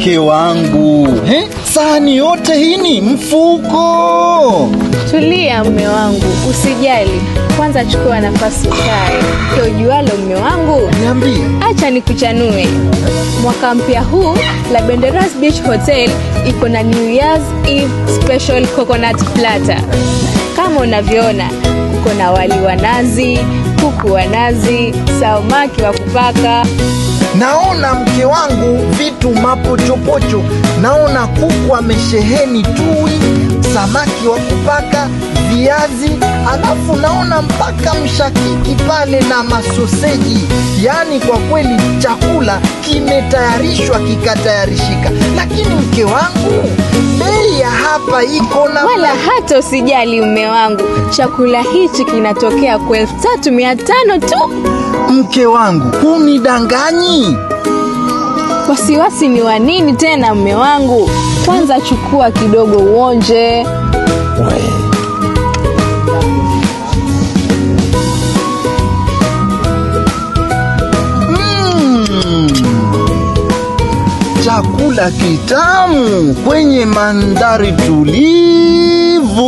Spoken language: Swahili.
mke wangu. Sahani yote hii ni mfuko. Tulia mme wangu, usijali. Kwanza chukua nafasi ukae. Ujualo mme wangu, niambie. Acha nikuchanue. Mwaka mpya huu La Benderas Beach Hotel iko na New Year's Eve Special Coconut Platter. Kama unavyoona, uko na wali wa nazi, kuku wa nazi, samaki wa kupaka. Naona mke wangu vitu mapochopocho. Naona kuku amesheheni tui, samaki wa kupaka, viazi, alafu naona mpaka mshakiki pale na masoseji. Yaani kwa kweli chakula kimetayarishwa kikatayarishika. Lakini mke wangu, bei ya hapa iko na... Wala hata usijali mme wangu, chakula hichi kinatokea kwa 3,500 tu. Mke wangu, hunidanganyi. Wasiwasi ni wa nini tena mme wangu? Kwanza chukua kidogo uonje. Chakula kitamu kwenye mandhari tulivu.